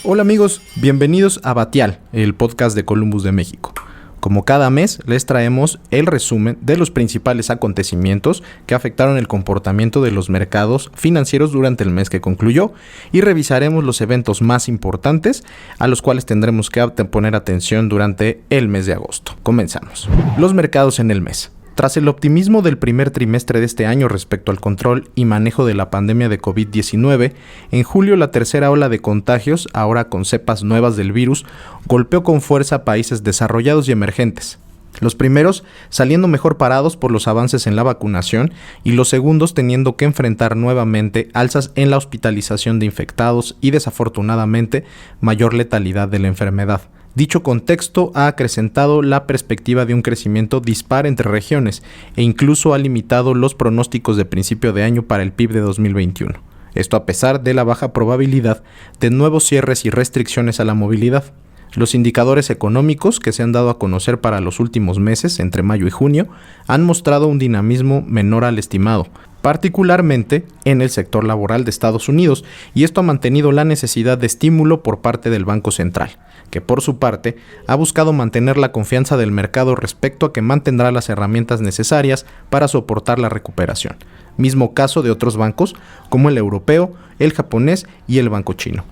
Hola amigos, bienvenidos a Batial, el podcast de Columbus de México. Como cada mes, les traemos el resumen de los principales acontecimientos que afectaron el comportamiento de los mercados financieros durante el mes que concluyó y revisaremos los eventos más importantes a los cuales tendremos que poner atención durante el mes de agosto. Comenzamos. Los mercados en el mes. Tras el optimismo del primer trimestre de este año respecto al control y manejo de la pandemia de COVID-19, en julio la tercera ola de contagios, ahora con cepas nuevas del virus, golpeó con fuerza a países desarrollados y emergentes. Los primeros saliendo mejor parados por los avances en la vacunación y los segundos teniendo que enfrentar nuevamente alzas en la hospitalización de infectados y desafortunadamente mayor letalidad de la enfermedad. Dicho contexto ha acrecentado la perspectiva de un crecimiento dispar entre regiones e incluso ha limitado los pronósticos de principio de año para el PIB de 2021. Esto a pesar de la baja probabilidad de nuevos cierres y restricciones a la movilidad. Los indicadores económicos que se han dado a conocer para los últimos meses, entre mayo y junio, han mostrado un dinamismo menor al estimado, particularmente en el sector laboral de Estados Unidos, y esto ha mantenido la necesidad de estímulo por parte del Banco Central, que por su parte ha buscado mantener la confianza del mercado respecto a que mantendrá las herramientas necesarias para soportar la recuperación. Mismo caso de otros bancos como el europeo, el japonés y el banco chino.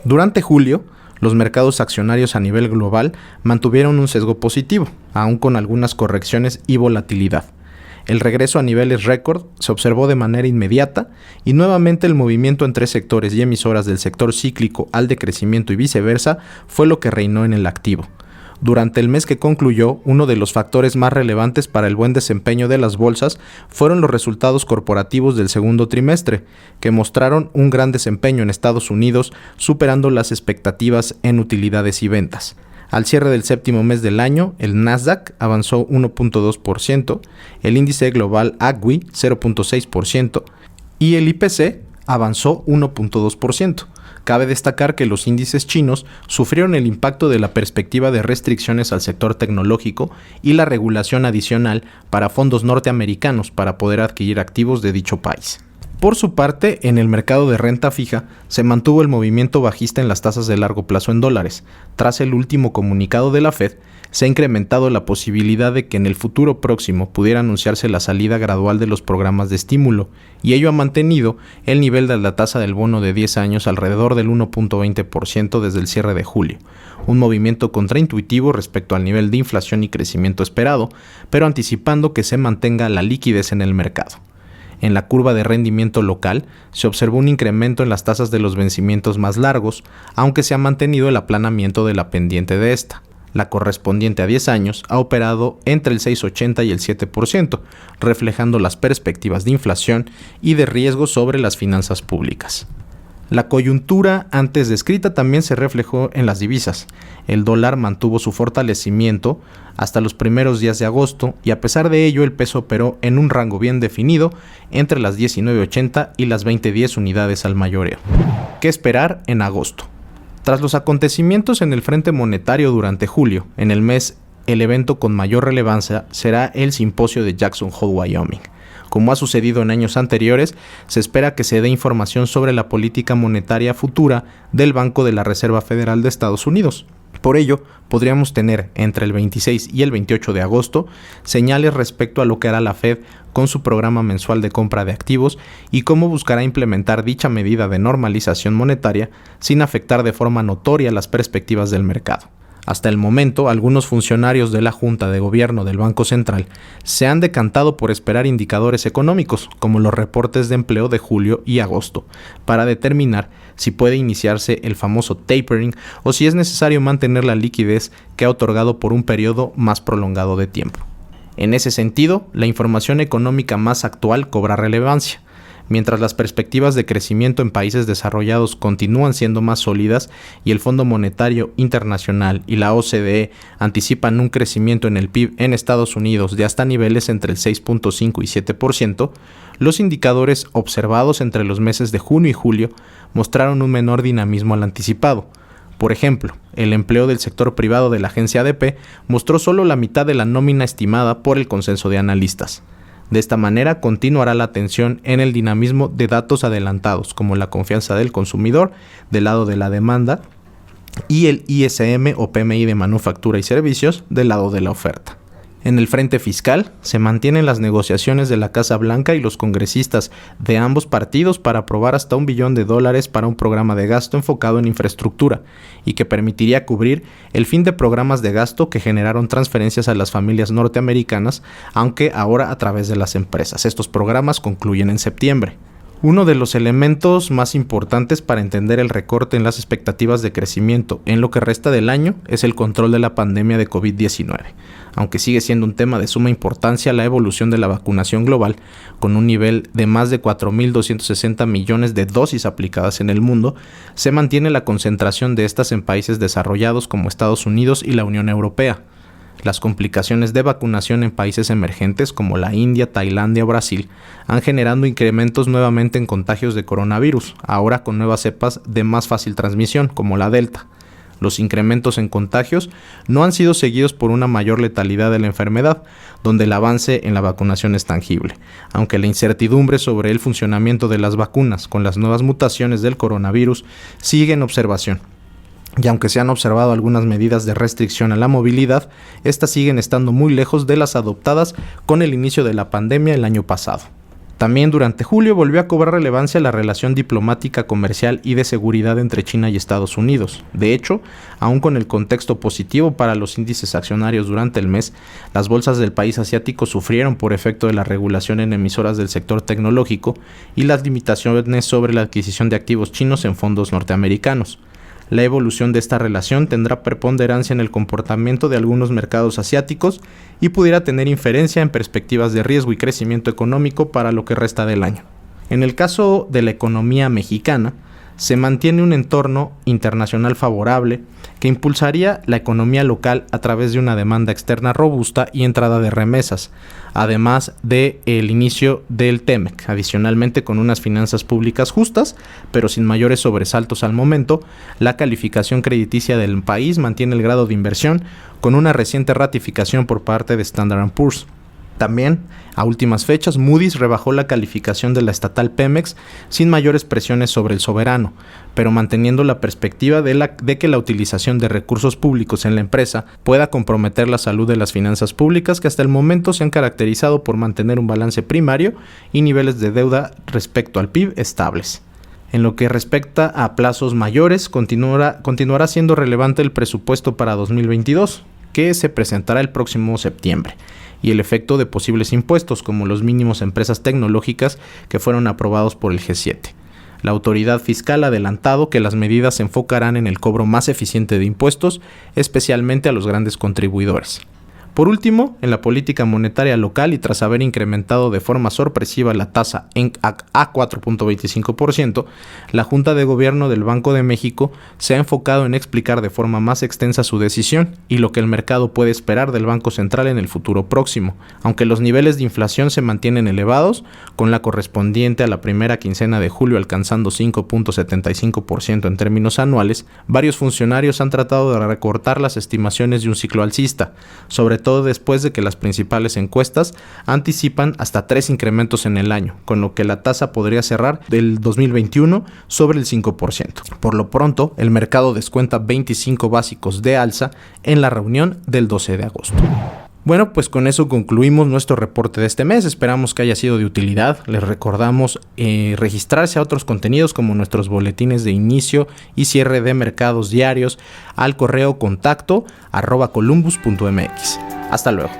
Durante julio, los mercados accionarios a nivel global mantuvieron un sesgo positivo, aun con algunas correcciones y volatilidad. El regreso a niveles récord se observó de manera inmediata y nuevamente el movimiento entre sectores y emisoras del sector cíclico al decrecimiento y viceversa fue lo que reinó en el activo. Durante el mes que concluyó, uno de los factores más relevantes para el buen desempeño de las bolsas fueron los resultados corporativos del segundo trimestre, que mostraron un gran desempeño en Estados Unidos, superando las expectativas en utilidades y ventas. Al cierre del séptimo mes del año, el Nasdaq avanzó 1.2%, el índice global ACWI 0.6% y el IPC avanzó 1.2%. Cabe destacar que los índices chinos sufrieron el impacto de la perspectiva de restricciones al sector tecnológico y la regulación adicional para fondos norteamericanos para poder adquirir activos de dicho país. Por su parte, en el mercado de renta fija, se mantuvo el movimiento bajista en las tasas de largo plazo en dólares. Tras el último comunicado de la Fed, se ha incrementado la posibilidad de que en el futuro próximo pudiera anunciarse la salida gradual de los programas de estímulo, y ello ha mantenido el nivel de la tasa del bono de 10 años alrededor del 1.20% desde el cierre de julio, un movimiento contraintuitivo respecto al nivel de inflación y crecimiento esperado, pero anticipando que se mantenga la liquidez en el mercado. En la curva de rendimiento local se observó un incremento en las tasas de los vencimientos más largos, aunque se ha mantenido el aplanamiento de la pendiente de esta. La correspondiente a 10 años ha operado entre el 6.80 y el 7%, reflejando las perspectivas de inflación y de riesgo sobre las finanzas públicas. La coyuntura antes descrita también se reflejó en las divisas. El dólar mantuvo su fortalecimiento hasta los primeros días de agosto y a pesar de ello el peso operó en un rango bien definido entre las 19.80 y las 20.10 unidades al mayoreo. ¿Qué esperar en agosto? Tras los acontecimientos en el frente monetario durante julio, en el mes el evento con mayor relevancia será el simposio de Jackson Hole, Wyoming. Como ha sucedido en años anteriores, se espera que se dé información sobre la política monetaria futura del Banco de la Reserva Federal de Estados Unidos. Por ello, podríamos tener entre el 26 y el 28 de agosto señales respecto a lo que hará la Fed con su programa mensual de compra de activos y cómo buscará implementar dicha medida de normalización monetaria sin afectar de forma notoria las perspectivas del mercado. Hasta el momento, algunos funcionarios de la Junta de Gobierno del Banco Central se han decantado por esperar indicadores económicos, como los reportes de empleo de julio y agosto, para determinar si puede iniciarse el famoso tapering o si es necesario mantener la liquidez que ha otorgado por un periodo más prolongado de tiempo. En ese sentido, la información económica más actual cobra relevancia. Mientras las perspectivas de crecimiento en países desarrollados continúan siendo más sólidas y el Fondo Monetario Internacional y la OCDE anticipan un crecimiento en el PIB en Estados Unidos de hasta niveles entre el 6.5 y 7%, los indicadores observados entre los meses de junio y julio mostraron un menor dinamismo al anticipado. Por ejemplo, el empleo del sector privado de la agencia ADP mostró solo la mitad de la nómina estimada por el consenso de analistas. De esta manera continuará la atención en el dinamismo de datos adelantados, como la confianza del consumidor del lado de la demanda y el ISM o PMI de manufactura y servicios del lado de la oferta. En el frente fiscal, se mantienen las negociaciones de la Casa Blanca y los congresistas de ambos partidos para aprobar hasta $1 billón para un programa de gasto enfocado en infraestructura y que permitiría cubrir el fin de programas de gasto que generaron transferencias a las familias norteamericanas, aunque ahora a través de las empresas. Estos programas concluyen en septiembre. Uno de los elementos más importantes para entender el recorte en las expectativas de crecimiento en lo que resta del año es el control de la pandemia de COVID-19. Aunque sigue siendo un tema de suma importancia la evolución de la vacunación global, con un nivel de más de 4.260 millones de dosis aplicadas en el mundo, se mantiene la concentración de estas en países desarrollados como Estados Unidos y la Unión Europea. Las complicaciones de vacunación en países emergentes como la India, Tailandia o Brasil han generado incrementos nuevamente en contagios de coronavirus, ahora con nuevas cepas de más fácil transmisión como la Delta. Los incrementos en contagios no han sido seguidos por una mayor letalidad de la enfermedad, donde el avance en la vacunación es tangible, aunque la incertidumbre sobre el funcionamiento de las vacunas con las nuevas mutaciones del coronavirus sigue en observación. Y aunque se han observado algunas medidas de restricción a la movilidad, estas siguen estando muy lejos de las adoptadas con el inicio de la pandemia el año pasado. También durante julio volvió a cobrar relevancia la relación diplomática, comercial y de seguridad entre China y Estados Unidos. De hecho, aun con el contexto positivo para los índices accionarios durante el mes, las bolsas del país asiático sufrieron por efecto de la regulación en emisoras del sector tecnológico y las limitaciones sobre la adquisición de activos chinos en fondos norteamericanos. La evolución de esta relación tendrá preponderancia en el comportamiento de algunos mercados asiáticos y pudiera tener inferencia en perspectivas de riesgo y crecimiento económico para lo que resta del año. En el caso de la economía mexicana, se mantiene un entorno internacional favorable que impulsaría la economía local a través de una demanda externa robusta y entrada de remesas, además del inicio del TEMEC, adicionalmente con unas finanzas públicas justas, pero sin mayores sobresaltos al momento. La calificación crediticia del país mantiene el grado de inversión con una reciente ratificación por parte de Standard & Poor's. También, a últimas fechas, Moody's rebajó la calificación de la estatal Pemex sin mayores presiones sobre el soberano, pero manteniendo la perspectiva de que la utilización de recursos públicos en la empresa pueda comprometer la salud de las finanzas públicas, que hasta el momento se han caracterizado por mantener un balance primario y niveles de deuda respecto al PIB estables. En lo que respecta a plazos mayores, continuará siendo relevante el presupuesto para 2022, que se presentará el próximo septiembre, y el efecto de posibles impuestos como los mínimos a empresas tecnológicas que fueron aprobados por el G7. La autoridad fiscal ha adelantado que las medidas se enfocarán en el cobro más eficiente de impuestos, especialmente a los grandes contribuidores. Por último, en la política monetaria local y tras haber incrementado de forma sorpresiva la tasa a 4.25%, la Junta de Gobierno del Banco de México se ha enfocado en explicar de forma más extensa su decisión y lo que el mercado puede esperar del Banco Central en el futuro próximo, aunque los niveles de inflación se mantienen elevados, con la correspondiente a la primera quincena de julio alcanzando 5.75% en términos anuales. Varios funcionarios han tratado de recortar las estimaciones de un ciclo alcista, sobre todo después de que las principales encuestas anticipan hasta 3 incrementos en el año, con lo que la tasa podría cerrar del 2021 sobre el 5%. Por lo pronto, el mercado descuenta 25 básicos de alza en la reunión del 12 de agosto. Bueno, pues con eso concluimos nuestro reporte de este mes. Esperamos que haya sido de utilidad. Les recordamos registrarse a otros contenidos como nuestros boletines de inicio y cierre de mercados diarios al correo contacto @columbus.mx. Hasta luego.